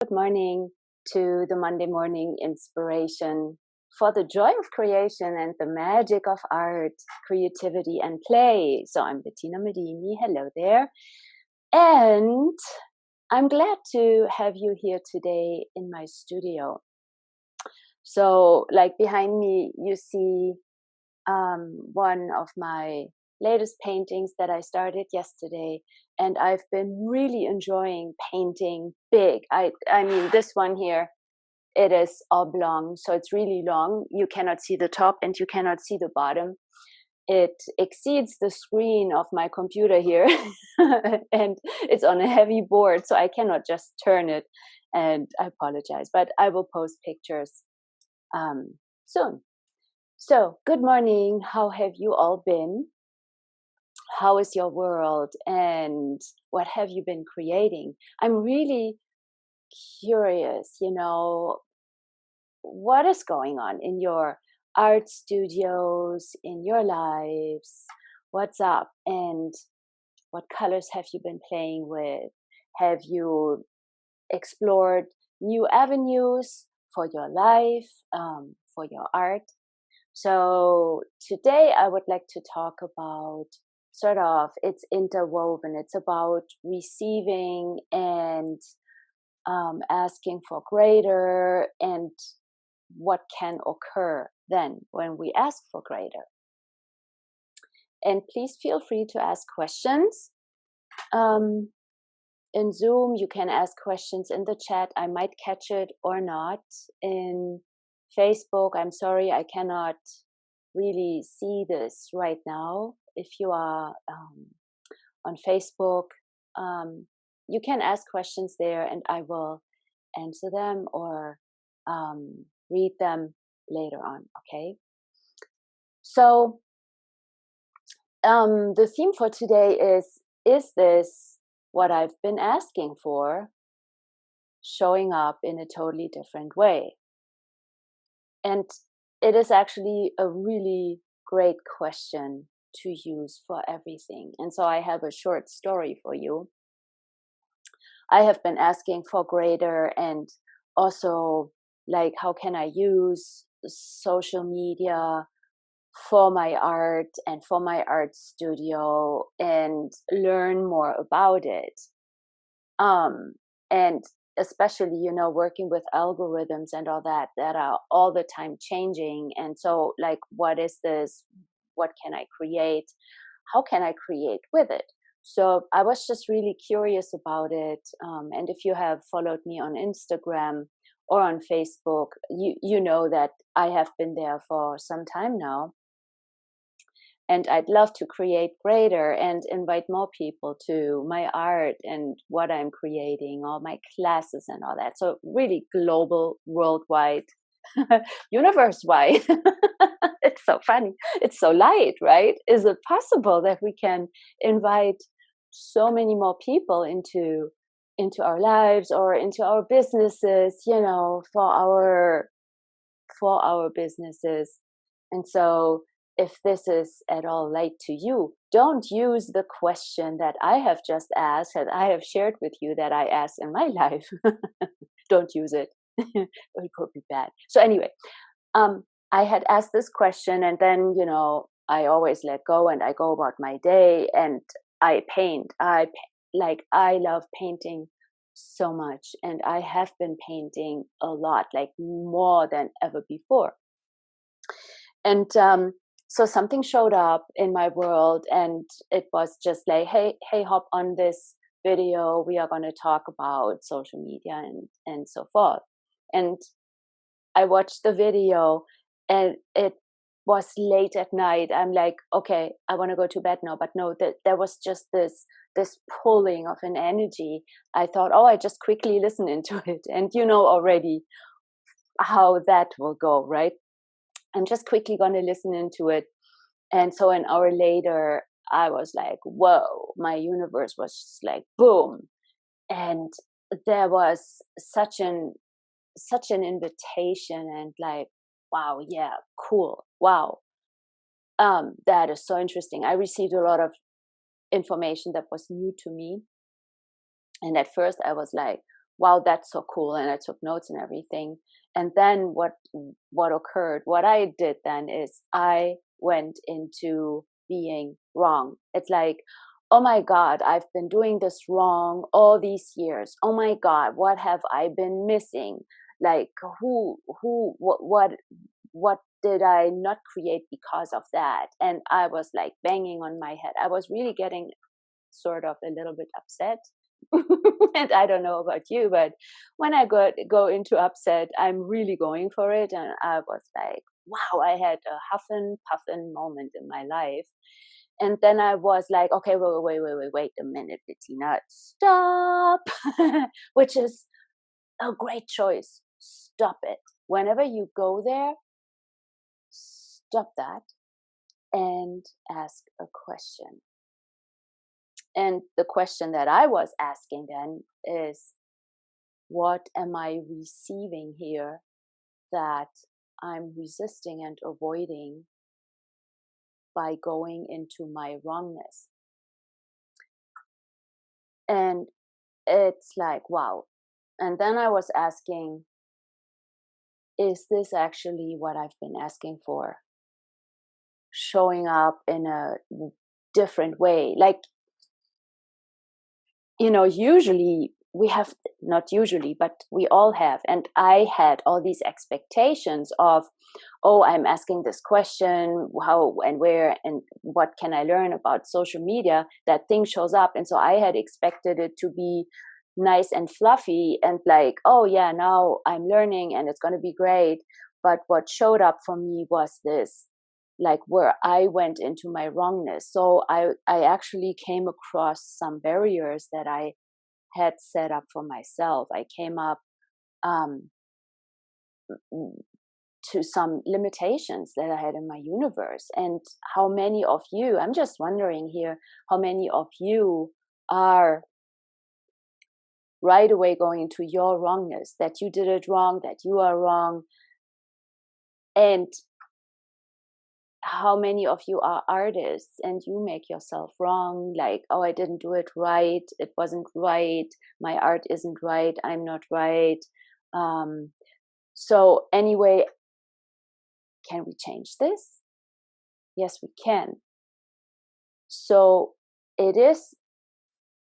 Good morning to the Monday morning inspiration for the joy of creation and the magic of art, creativity, and play. So I'm Bettina Madini. Hello there. And I'm glad to have you here today in my studio. So, like behind me, you see one of my latest paintings that I started yesterday, and I've been really enjoying painting big. I mean, this one here, it is oblong, so it's really long. You cannot see the top and you cannot see the bottom. It exceeds the screen of my computer here, and it's on a heavy board, so I cannot just turn it. And I apologize, but I will post pictures soon. So, good morning. How have you all been? How is your world? And what have you been creating? I'm really curious, what is going on in your art studios, in your lives? What's up? And what colors have you been playing with? Have you explored new avenues for your life, for your art? So today I would like to talk about it's interwoven. It's about receiving and asking for greater, and what can occur then when we ask for greater. And please feel free to ask questions. In Zoom, you can ask questions in the chat. I might catch it or not. In Facebook, I'm sorry, I cannot really see this right now. If you are on Facebook, you can ask questions there and I will answer them or read them later on, okay? So the theme for today is this what I've been asking for showing up in a totally different way? And it is actually a really great question to use for everything. And so I have a short story for you. I have been asking for greater, and also like, how can I use social media for my art and for my art studio and learn more about it? And especially, working with algorithms and all that are all the time changing. And so like, what is this? What can I create? How can I create with it? So I was just really curious about it. And if you have followed me on Instagram or on Facebook, you know that I have been there for some time now. And I'd love to create greater and invite more people to my art and what I'm creating, all my classes and all that. So really global, worldwide, universe-wide. It's so funny. It's so light, right? Is it possible that we can invite so many more people into our lives or into our businesses, for our businesses? And so if this is at all light to you, don't use the question that I have just asked, that I have shared with you, that I asked in my life. Don't use it. It could be bad. So anyway, I had asked this question, and then, I always let go and I go about my day and I paint. I love painting so much, and I have been painting a lot, like more than ever before. And so something showed up in my world, and it was just like, hey, hop on this video. We are going to talk about social media and so forth. And I watched the video, and it was late at night. I'm like, okay, I want to go to bed now. But no, there was just this pulling of an energy. I thought, I just quickly listen into it. And you know already how that will go, right? I'm just quickly going to listen into it. And so an hour later, I was like, whoa, my universe was just like, boom. And there was such an invitation, and like, wow, yeah, cool. Wow. That is so interesting. I received a lot of information that was new to me. And at first I was like, wow, that's so cool. And I took notes and everything. And then what occurred, what I did then is I went into being wrong. It's like, oh my God, I've been doing this wrong all these years. Oh my God, what have I been missing? Like what did I not create because of that? And I was like banging on my head. I was really getting sort of a little bit upset. And I don't know about you, but when I go into upset, I'm really going for it. And I was like, wow, I had a huffin' puffin moment in my life. And then I was like, okay, wait a minute, Bettina, stop, which is a great choice. Stop it. Whenever you go there, stop that and ask a question. And the question that I was asking then is, what am I receiving here that I'm resisting and avoiding by going into my wrongness? And it's like, wow. And then I was asking, is this actually what I've been asking for? Showing up in a different way. Like, usually we have, not usually, but we all have. And I had all these expectations of, oh, I'm asking this question, how and where and what can I learn about social media? That thing shows up. And so I had expected it to be nice and fluffy and like, oh yeah, now I'm learning and it's going to be great. But what showed up for me was this, like where I went into my wrongness. So I actually came across some barriers that I had set up for myself. I came up um, to some limitations that I had in my universe. And how many of you, I'm just wondering here, how many of you are right away going into your wrongness, that you did it wrong, that you are wrong. And how many of you are artists and you make yourself wrong, like, oh, I didn't do it right, it wasn't right, my art isn't right, I'm not right. So anyway, can we change this? Yes, we can. So it is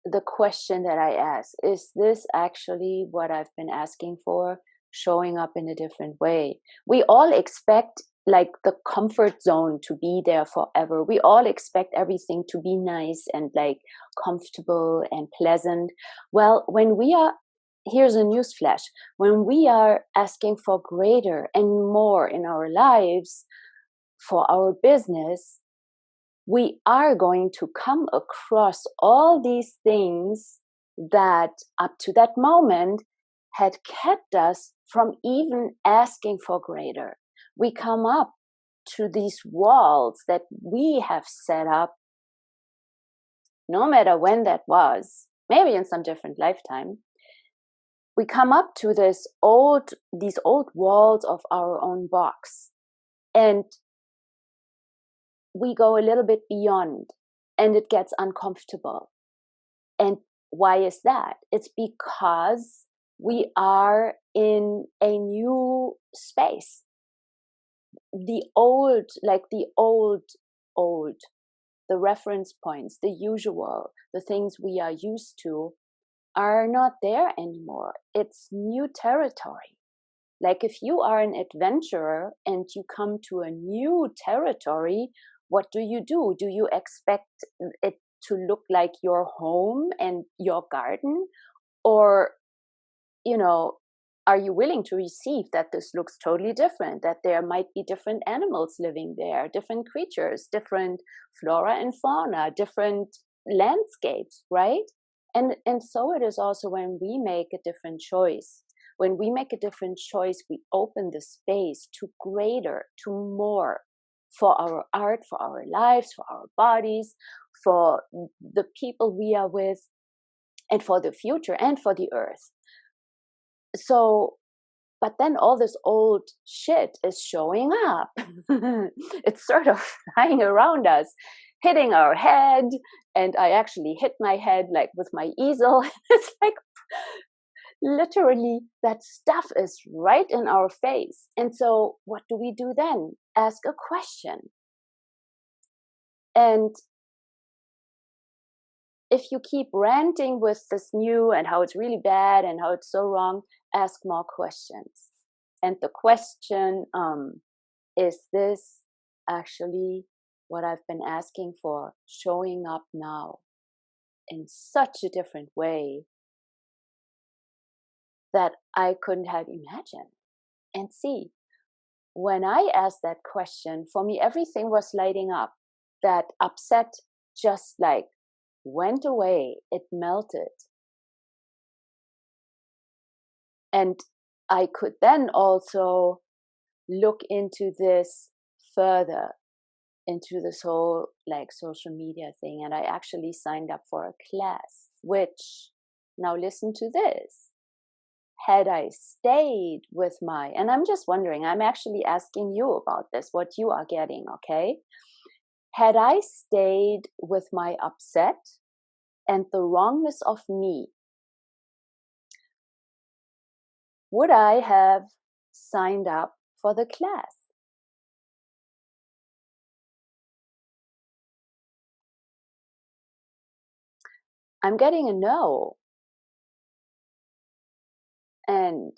the question that I ask, is this actually what I've been asking for, showing up in a different way? We all expect like the comfort zone to be there forever. We all expect everything to be nice and like comfortable and pleasant. Well, here's a news flash, when we are asking for greater and more in our lives, for our business, we are going to come across all these things that up to that moment had kept us from even asking for greater. We come up to these walls that we have set up, no matter when that was, maybe in some different lifetime. We come up to these old walls of our own box. And we go a little bit beyond and it gets uncomfortable. And why is that? It's because we are in a new space. The old, the reference points, the usual, the things we are used to are not there anymore. It's new territory. Like if you are an adventurer and you come to a new territory, what do? Do you expect it to look like your home and your garden? Or, are you willing to receive that this looks totally different, that there might be different animals living there, different creatures, different flora and fauna, different landscapes, right? And so it is also when we make a different choice. When we make a different choice, we open the space to greater, to more, for our art, for our lives, for our bodies, for the people we are with, and for the future, and for the earth. So, but then all this old shit is showing up. It's sort of flying around us, hitting our head. And I actually hit my head like with my easel. It's like, Literally, that stuff is right in our face. And so what do we do then? Ask a question. And if you keep ranting with this new and how it's really bad and how it's so wrong, ask more questions. And the question, is this actually what I've been asking for showing up now in such a different way that I couldn't have imagined? And see, when I asked that question, for me, everything was lighting up. That upset just like went away, it melted. And I could then also look into this further, into this whole like social media thing. And I actually signed up for a class, which, now listen to this. Had I stayed with my, and I'm just wondering, I'm actually asking you about this, what you are getting, okay? Had I stayed with my upset and the wrongness of me, would I have signed up for the class? I'm getting a no. And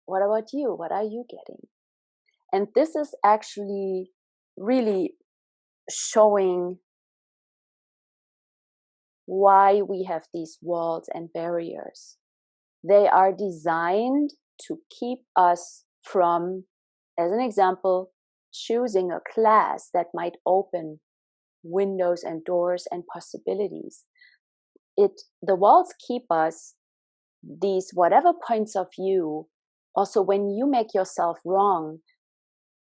what about you? What are you getting? And this is actually really showing why we have these walls and barriers. They are designed to keep us from, as an example, choosing a class that might open windows and doors and possibilities. The walls keep us, these whatever points of view. Also, when you make yourself wrong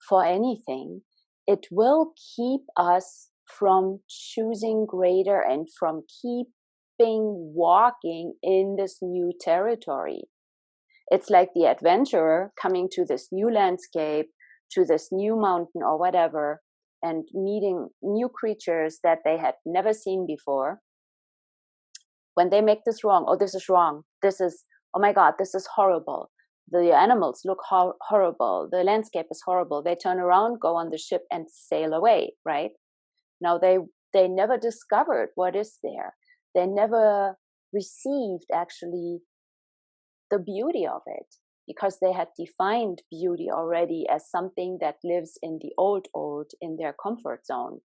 for anything, it will keep us from choosing greater and from keeping walking in this new territory. It's like the adventurer coming to this new landscape, to this new mountain or whatever, and meeting new creatures that they had never seen before. When they make this wrong, oh, this is wrong. This is, oh my God, this is horrible. The animals look horrible. The landscape is horrible. They turn around, go on the ship and sail away, right? Now they never discovered what is there. They never received actually the beauty of it, because they had defined beauty already as something that lives in the old, in their comfort zone.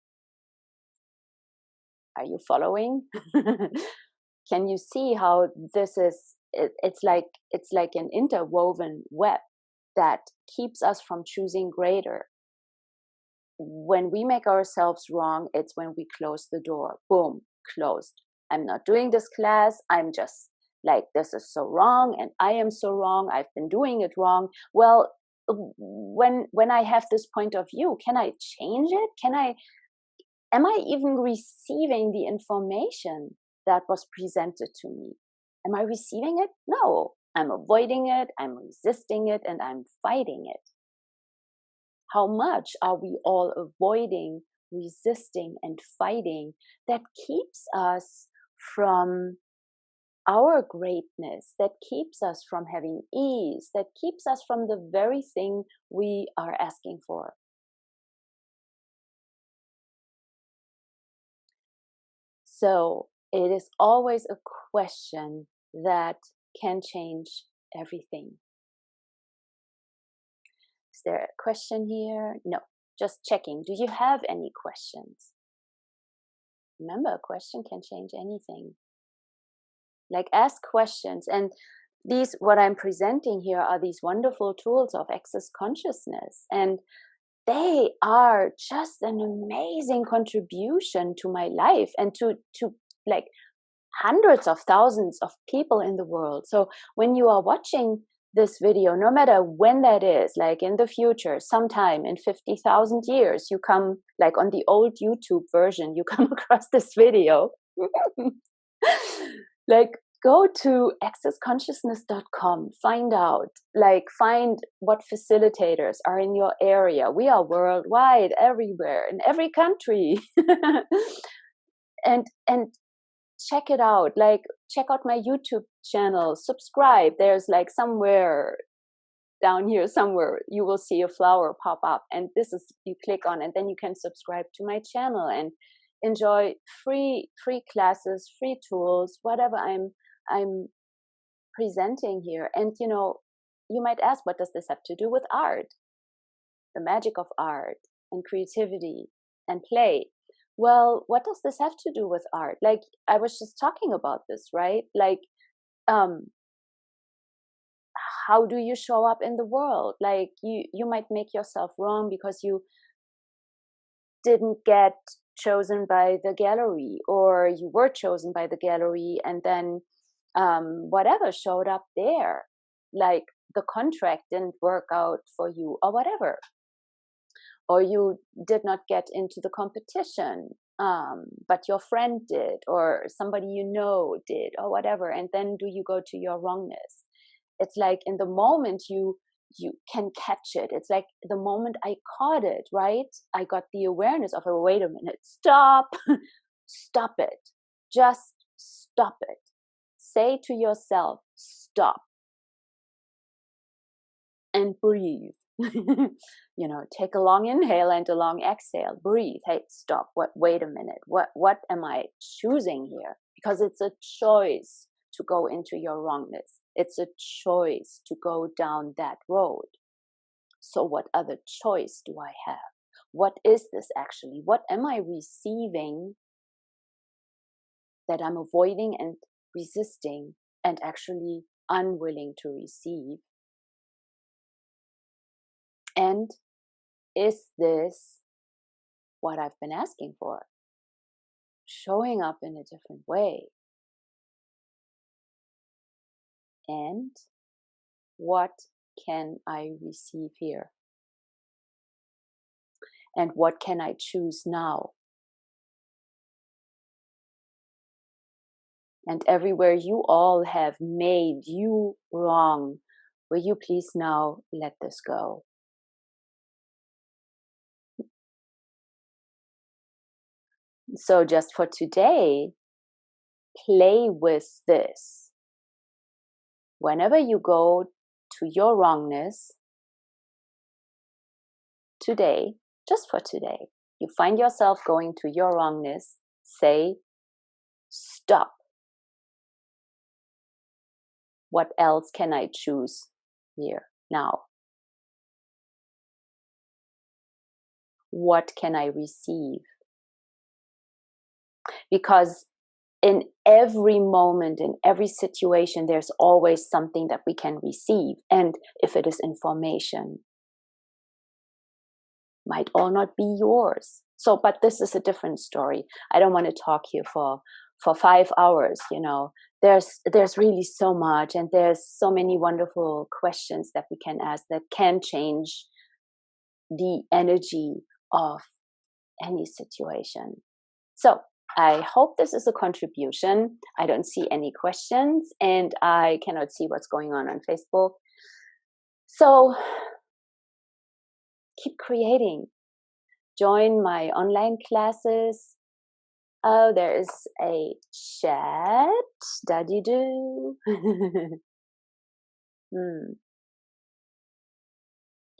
Are you following? Can you see how this is, it's like an interwoven web that keeps us from choosing greater. When we make ourselves wrong, it's when we close the door. Boom, closed. I'm not doing this class. I'm just like, this is so wrong and I am so wrong. I've been doing it wrong. Well, when I have this point of view, can I change it? Am I even receiving the information that was presented to me? Am I receiving it? No, I'm avoiding it, I'm resisting it, and I'm fighting it. How much are we all avoiding, resisting, and fighting that keeps us from our greatness, that keeps us from having ease, that keeps us from the very thing we are asking for? So it is always a question that can change everything. Is there a question here? No, just checking. Do you have any questions? Remember, a question can change anything. Like, ask questions. And these, what I'm presenting here, are these wonderful tools of access consciousness. And they are just an amazing contribution to my life and to like hundreds of thousands of people in the world. So when you are watching this video, no matter when that is, like in the future, sometime in 50,000 years, you come, like on the old YouTube version, you come across this video, like, go to accessconsciousness.com, find out, like, find what facilitators are in your area. We are worldwide, everywhere, in every country. and check it out. Like, check out my YouTube channel, subscribe. There's like somewhere down here, somewhere you will see a flower pop up, and this is, you click on, and then you can subscribe to my channel and enjoy free classes, free tools, whatever I'm presenting here. And you might ask, what does this have to do with art, the magic of art and creativity and play? Well, what does this have to do with art? Like, I was just talking about this, right? Like, how do you show up in the world? Like, you might make yourself wrong because you didn't get chosen by the gallery, or you were chosen by the gallery and then whatever showed up there, like the contract didn't work out for you or whatever, or you did not get into the competition, but your friend did, or somebody did, or whatever, and then do you go to your wrongness? It's like in the moment you can catch it. It's like the moment I caught it, right? I got the awareness of, oh, wait a minute, stop, stop it. Just stop it. Say to yourself, stop. And breathe. Take a long inhale and a long exhale. Breathe. Hey, stop. Wait a minute. What am I choosing here? Because it's a choice to go into your wrongness. It's a choice to go down that road. So what other choice do I have? What is this actually? What am I receiving that I'm avoiding and resisting and actually unwilling to receive? And is this what I've been asking for? Showing up in a different way. And what can I receive here? And what can I choose now? And everywhere you all have made you wrong, will you please now let this go? So just for today, play with this. Whenever you go to your wrongness, today, just for today, you find yourself going to your wrongness, say, stop. What else can I choose here now? What can I receive? Because in every moment, in every situation, there's always something that we can receive. And if it is information, might all not be yours. So, but this is a different story. I don't want to talk here for 5 hours. There's really so much, and there's so many wonderful questions that we can ask that can change the energy of any situation. So I hope this is a contribution. I don't see any questions, and I cannot see what's going on Facebook. So keep creating. Join my online classes. Oh, there is a chat. Da-dee-doo.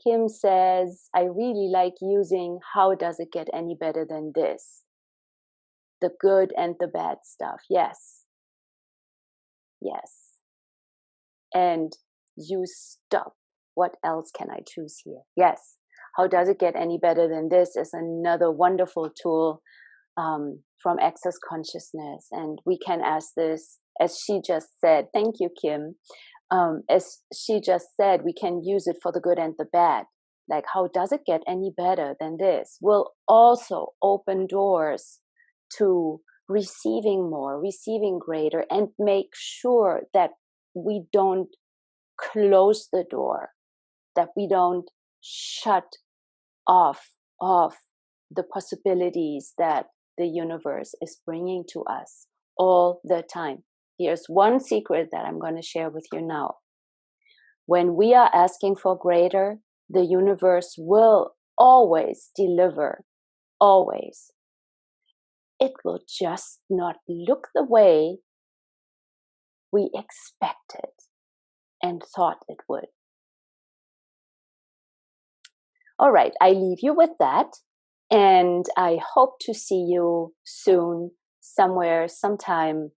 Kim says, I really like using how does it get any better than this? The good and the bad stuff. Yes. Yes. And you stop. What else can I choose here? Yes. How does it get any better than this is another wonderful tool from Access Consciousness. And we can ask this, as she just said. Thank you, Kim. As she just said, we can use it for the good and the bad. Like, how does it get any better than this? Will also open doors to receiving more, receiving greater, and make sure that we don't close the door, that we don't shut off the possibilities that the universe is bringing to us all the time. Here's one secret that I'm going to share with you now. When we are asking for greater, the universe will always deliver. Always. it will just not look the way we expected and thought it would. All right, I leave you with that. And I hope to see you soon, somewhere, sometime.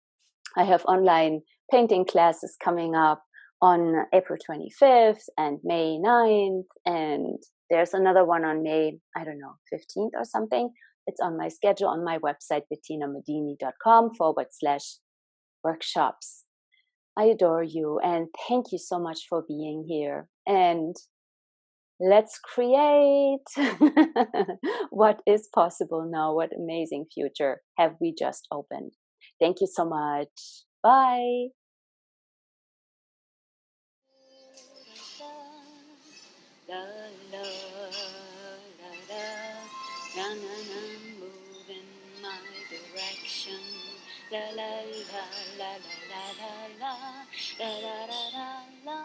I have online painting classes coming up on April 25th and May 9th. And there's another one on May, I don't know, 15th or something. It's on my schedule on my website, bettinamadini.com/workshops. I adore you and thank you so much for being here. And let's create what is possible now. What amazing future have we just opened. Thank you so much. Bye. La la la la, na na na, move in my direction. La la la la la la la la la la la la la.